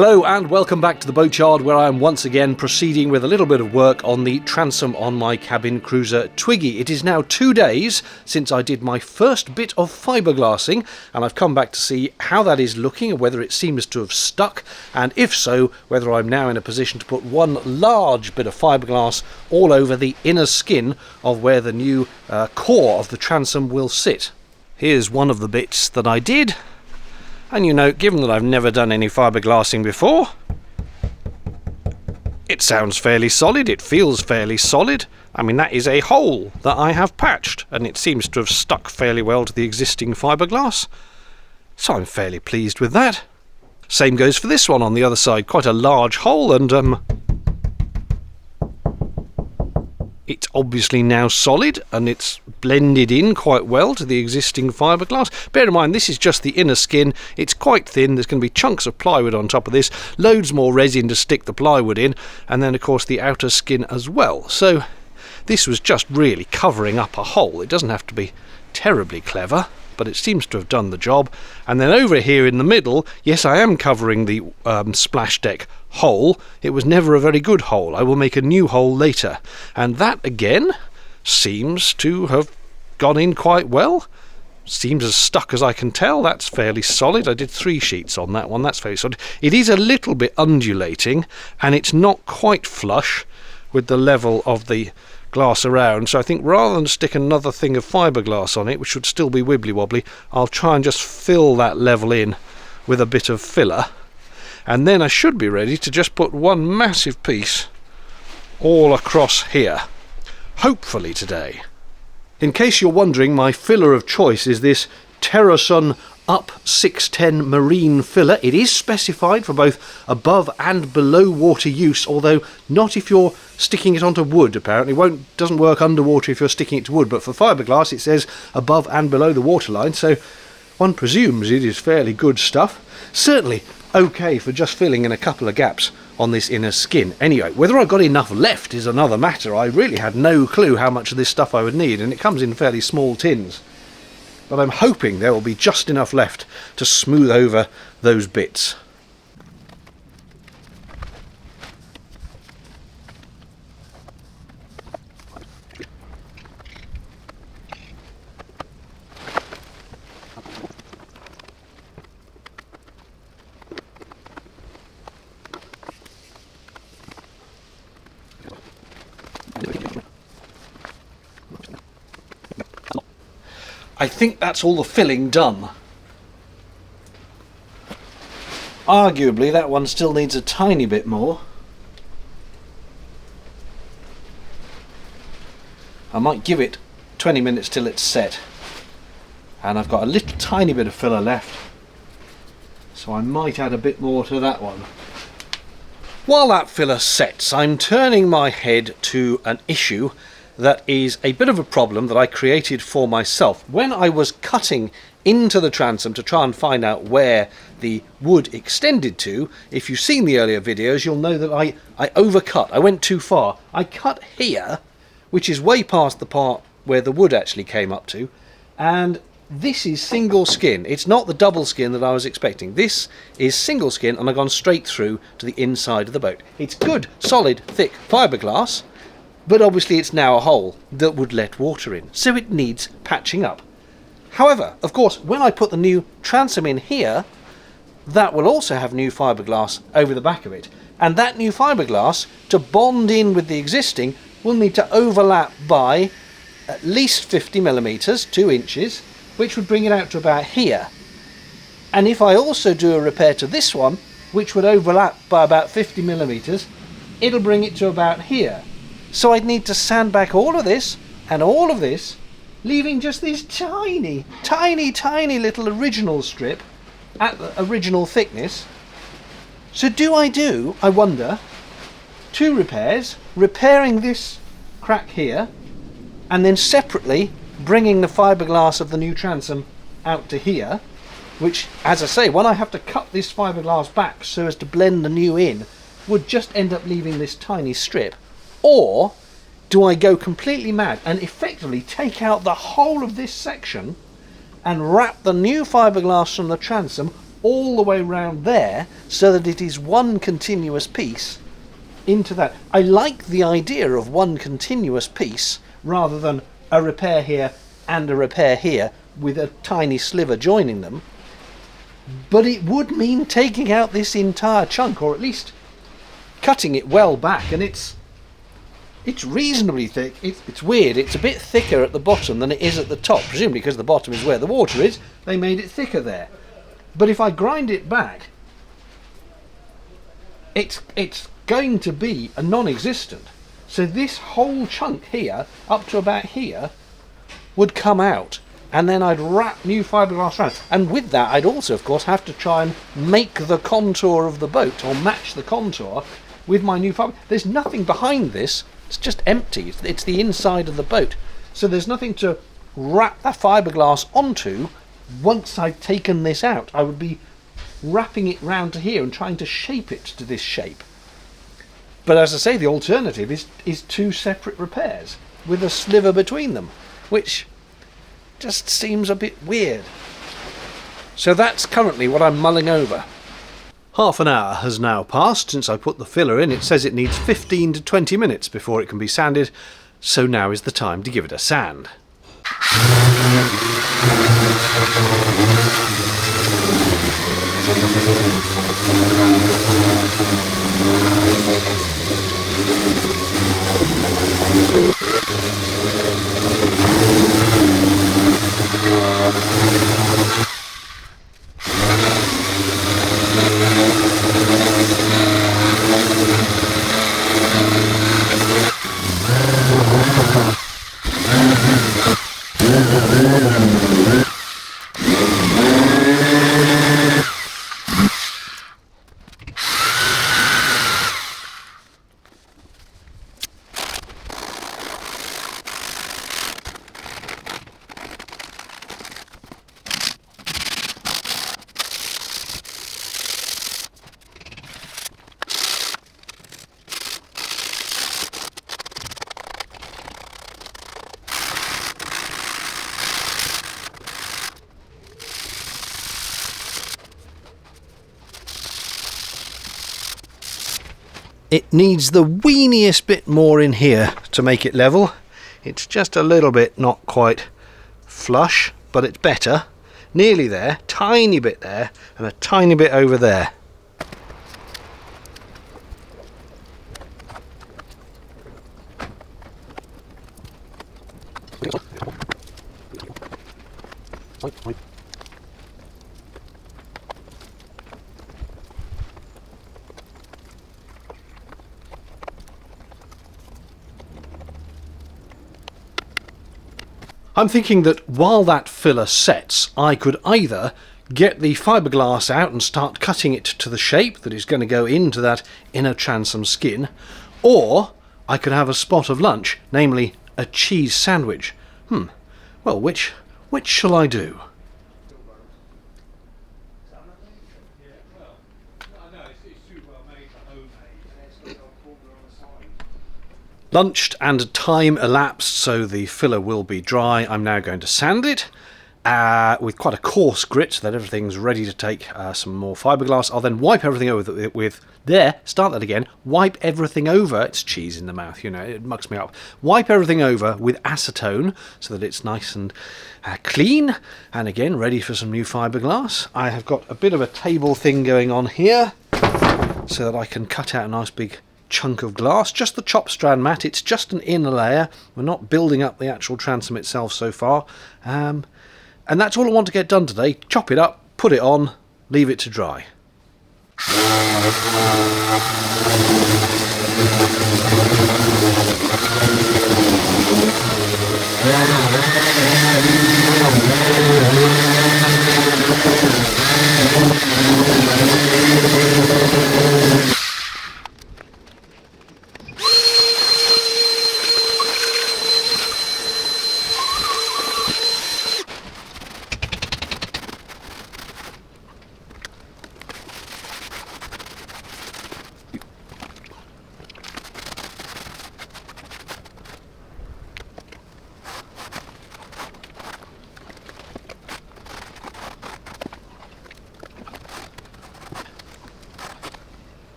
Hello and welcome back to the Boatyard, where I am once again proceeding with a little bit of work on the transom on my cabin cruiser Twiggy. It is now 2 days since I did my first bit of fiberglassing, and I've come back to see how that is looking and whether it seems to have stuck, and if so, whether I'm now in a position to put one large bit of fiberglass all over the inner skin of where the new core of the transom will sit. Here's one of the bits that I did. And you know, given that I've never done any fiberglassing before, it sounds fairly solid, it feels fairly solid. I mean, that is a hole that I have patched, and it seems to have stuck fairly well to the existing fiberglass. So I'm fairly pleased with that. Same goes for this one on the other side, quite a large hole, and it's obviously now solid and it's blended in quite well to the existing fiberglass. Bear in mind, this is just the inner skin. It's quite thin. There's going to be chunks of plywood on top of this, loads more resin to stick the plywood in, and then of course the outer skin as well. So this was just really covering up a hole. It doesn't have to be terribly clever, but it seems to have done the job. And then over here in the middle, yes, I am covering the splash deck hole. It was never a very good hole. I will make a new hole later. And that again seems to have gone in quite well. Seems as stuck as I can tell. That's fairly solid. I did 3 sheets on that one. That's very solid. It is a little bit undulating, and it's not quite flush with the level of the glass around, so I think rather than stick another thing of fiberglass on it, which would still be wibbly wobbly, I'll try and just fill that level in with a bit of filler, and then I should be ready to just put one massive piece all across here, hopefully today. In case you're wondering, my filler of choice is this Terrasun Up 610 marine filler. It is specified for both above and below water use, although not if you're sticking it onto wood. Apparently doesn't work underwater if you're sticking it to wood, but for fiberglass it says above and below the waterline, so one presumes it is fairly good stuff. Certainly okay for just filling in a couple of gaps on this inner skin. Anyway, whether I got enough left is another matter. I really had no clue how much of this stuff I would need, and it comes in fairly small tins. But I'm hoping there will be just enough left to smooth over those bits. I think that's all the filling done. Arguably that one still needs a tiny bit more. I might give it 20 minutes till it's set. And I've got a little tiny bit of filler left, so I might add a bit more to that one. While that filler sets, I'm turning my head to an issue that is a bit of a problem that I created for myself. When I was cutting into the transom to try and find out where the wood extended to, if you've seen the earlier videos, you'll know that I overcut. I went too far. I cut here, which is way past the part where the wood actually came up to, and this is single skin. It's not the double skin that I was expecting. This is single skin, and I've gone straight through to the inside of the boat. It's good, solid, thick fiberglass, but obviously it's now a hole that would let water in, so it needs patching up. However, of course, when I put the new transom in here, that will also have new fiberglass over the back of it, and that new fiberglass, to bond in with the existing, will need to overlap by at least 50 millimeters, 2 inches, which would bring it out to about here. And if I also do a repair to this one, which would overlap by about 50 millimeters, it'll bring it to about here. So I'd need to sand back all of this and all of this, leaving just this tiny, tiny, tiny little original strip at the original thickness. So I wonder, 2 repairs, repairing this crack here, and then separately bringing the fiberglass of the new transom out to here, which, as I say, when I have to cut this fiberglass back so as to blend the new in, would just end up leaving this tiny strip. Or do I go completely mad and effectively take out the whole of this section and wrap the new fiberglass from the transom all the way round there so that it is one continuous piece into that. I like the idea of one continuous piece rather than a repair here and a repair here with a tiny sliver joining them, but it would mean taking out this entire chunk, or at least cutting it well back, and it's reasonably thick. It's weird, it's a bit thicker at the bottom than it is at the top, presumably because the bottom is where the water is, they made it thicker there. But if I grind it back, it's going to be a non-existent. So this whole chunk here, up to about here, would come out, and then I'd wrap new fiberglass around. And with that, I'd also, of course, have to try and make the contour of the boat, or match the contour with my new fiber. There's nothing behind this, it's just empty. It's the inside of the boat. So there's nothing to wrap that fiberglass onto once I've taken this out. I would be wrapping it round to here and trying to shape it to this shape. But as I say, the alternative is two separate repairs with a sliver between them, which just seems a bit weird. So that's currently what I'm mulling over. Half an hour has now passed since I put the filler in. It says it needs 15 to 20 minutes before it can be sanded, so now is the time to give it a sand. It needs the weeniest bit more in here to make it level. It's just a little bit not quite flush, but it's better. Nearly there, tiny bit there, and a tiny bit over there. I'm thinking that while that filler sets, I could either get the fiberglass out and start cutting it to the shape that is going to go into that inner transom skin, or I could have a spot of lunch, namely a cheese sandwich. Well, which shall I do? Lunched and time elapsed, so the filler will be dry. I'm now going to sand it with quite a coarse grit so that everything's ready to take some more fiberglass. I'll then wipe everything over wipe everything over. It's cheese in the mouth, you know, it mucks me up. Wipe everything over with acetone so that it's nice and clean, and again ready for some new fiberglass. I have got a bit of a table thing going on here so that I can cut out a nice big chunk of glass, just the chop strand mat. It's just an inner layer. We're not building up the actual transom itself so far, and that's all I want to get done today. Chop it up, put it on, leave it to dry.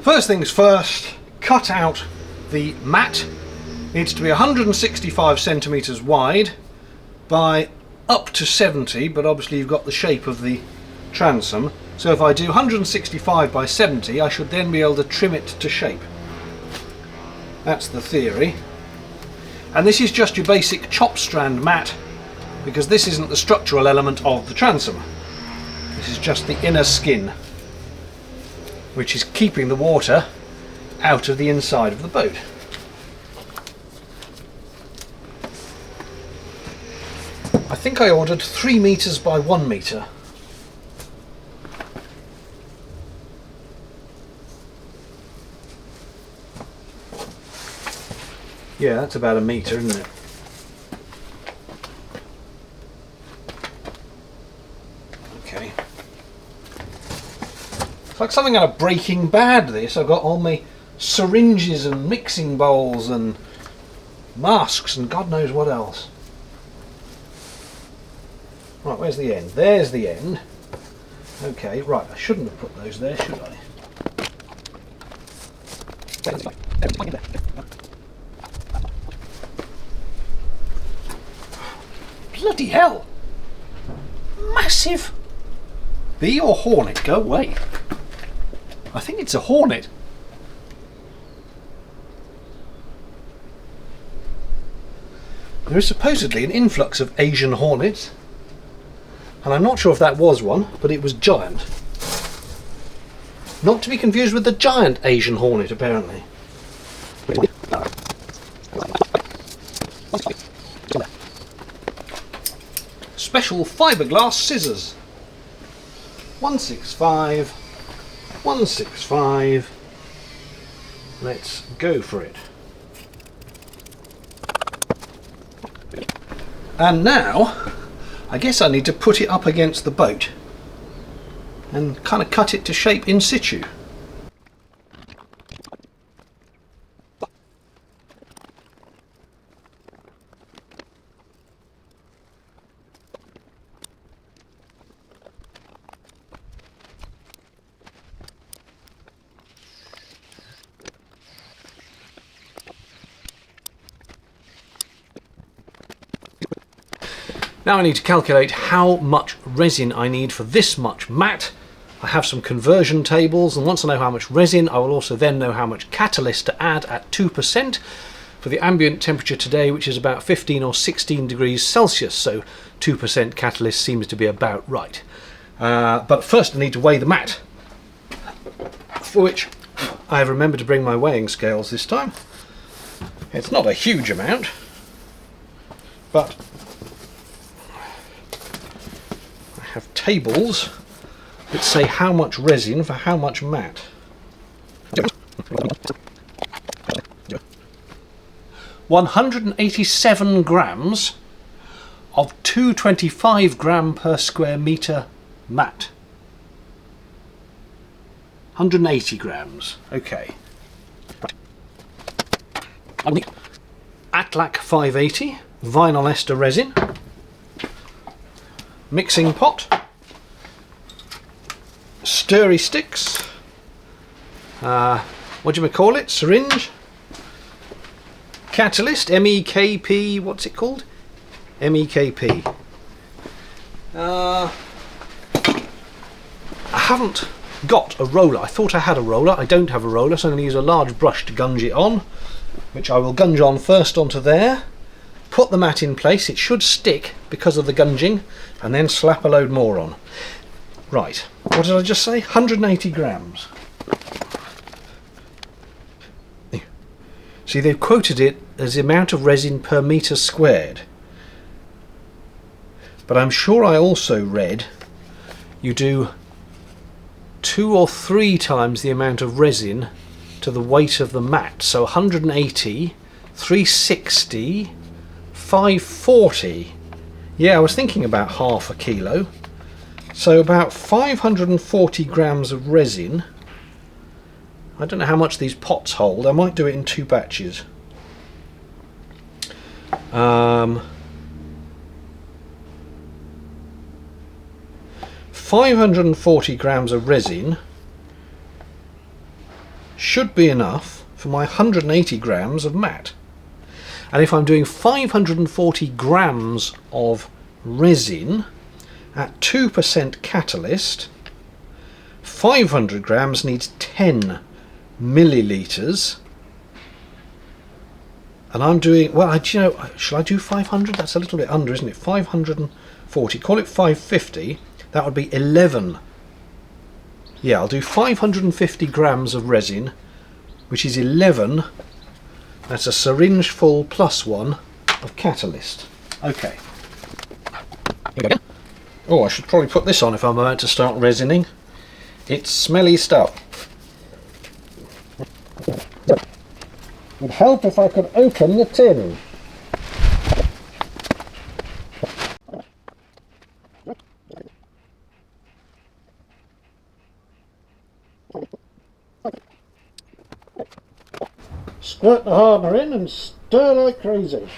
First things first, cut out the mat. It needs to be 165 centimetres wide by up to 70, but obviously you've got the shape of the transom. So if I do 165 by 70, I should then be able to trim it to shape. That's the theory. And this is just your basic chop strand mat, because this isn't the structural element of the transom. This is just the inner skin, which is keeping the water out of the inside of the boat. I think I ordered 3 meters by 1 meter. Yeah, that's about a meter, isn't it? Okay. It's like something out of Breaking Bad, this. I've got all my syringes and mixing bowls and masks and God knows what else. Right, where's the end? There's the end. Okay, right, I shouldn't have put those there, should I? Bloody hell! Massive! Bee or hornet? Go away. I think it's a hornet. There is supposedly an influx of Asian hornets, and I'm not sure if that was one, but it was giant. Not to be confused with the giant Asian hornet, apparently. Special fiberglass scissors. 165, 165. Let's go for it. And now, I guess I need to put it up against the boat and kind of cut it to shape in situ. Now I need to calculate how much resin I need for this much mat. I have some conversion tables, and once I know how much resin, I will also then know how much catalyst to add at 2% for the ambient temperature today, which is about 15 or 16 degrees Celsius, so 2% catalyst seems to be about right. But first I need to weigh the mat, for which I have remembered to bring my weighing scales this time. It's not a huge amount, but have tables that say how much resin for how much mat. 187 grams of 225 gram per square metre mat. 180 grams, okay. Atlac 580 vinyl ester resin. Mixing pot, stirry sticks, what do you call it? Syringe, catalyst, MEKP, what's it called? MEKP. I haven't got a roller. I thought I had a roller. I don't have a roller, so I'm going to use a large brush to gunge it on, which I will gunge on first onto there. Put the mat in place, it should stick because of the gunging, and then slap a load more on. Right, what did I just say? 180 grams. See, they've quoted it as the amount of resin per metre squared. But I'm sure I also read you do 2 or 3 times the amount of resin to the weight of the mat. So 180, 360, 540. Yeah, I was thinking about half a kilo. So about 540 grams of resin. I don't know how much these pots hold. I might do it in 2 batches. 540 grams of resin should be enough for my 180 grams of matte. And if I'm doing 540 grams of resin at 2% catalyst, 500 grams needs 10 millilitres. And I'm doing, well, do you know, shall I do 500? That's a little bit under, isn't it? 540, call it 550, that would be 11. Yeah, I'll do 550 grams of resin, which is 11. That's a syringe full plus one of catalyst. Okay. Oh, I should probably put this on if I'm about to start resining. It's smelly stuff. Would help if I could open the tin. Squirt the hardener in and stir like crazy.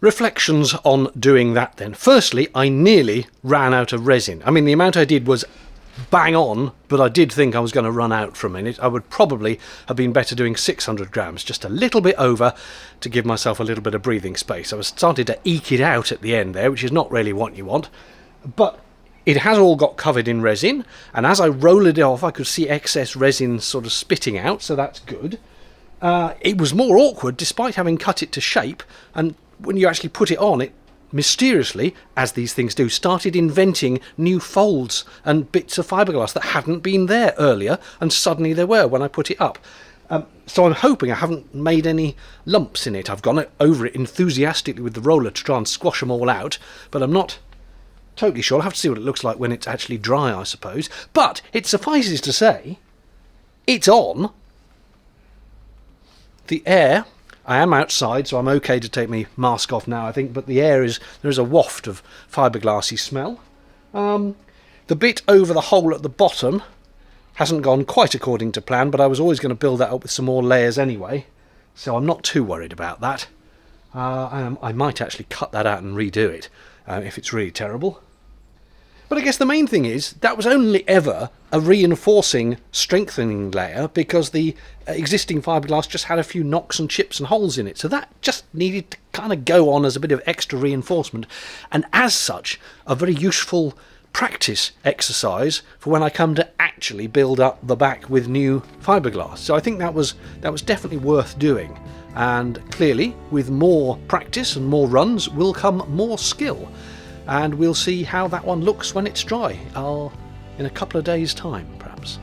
Reflections on doing that then. Firstly, I nearly ran out of resin. I mean, the amount I did was bang on, but I did think I was going to run out for a minute. I would probably have been better doing 600 grams, just a little bit over to give myself a little bit of breathing space. I was starting to eke it out at the end there, which is not really what you want. But it has all got covered in resin, and as I rolled it off, I could see excess resin sort of spitting out, so that's good. It was more awkward despite having cut it to shape, and when you actually put it on, it mysteriously, as these things do, started inventing new folds and bits of fiberglass that hadn't been there earlier, and suddenly there were when I put it up. So I'm hoping I haven't made any lumps in it. I've gone over it enthusiastically with the roller to try and squash them all out, but I'm not totally sure. I'll have to see what it looks like when it's actually dry, I suppose. But it suffices to say, it's on. The air, I am outside, so I'm okay to take my mask off now, I think, but the air is, there is a waft of fiberglassy smell. The bit over the hole at the bottom hasn't gone quite according to plan, but I was always going to build that up with some more layers anyway, so I'm not too worried about that. I might actually cut that out and redo it if it's really terrible. But I guess the main thing is that was only ever a reinforcing, strengthening layer because the existing fiberglass just had a few knocks and chips and holes in it. So that just needed to kind of go on as a bit of extra reinforcement, and as such, a very useful practice exercise for when I come to actually build up the back with new fiberglass. So I think that was definitely worth doing. And clearly, with more practice and more runs will come more skill. And we'll see how that one looks when it's dry. In a couple of days' time, perhaps.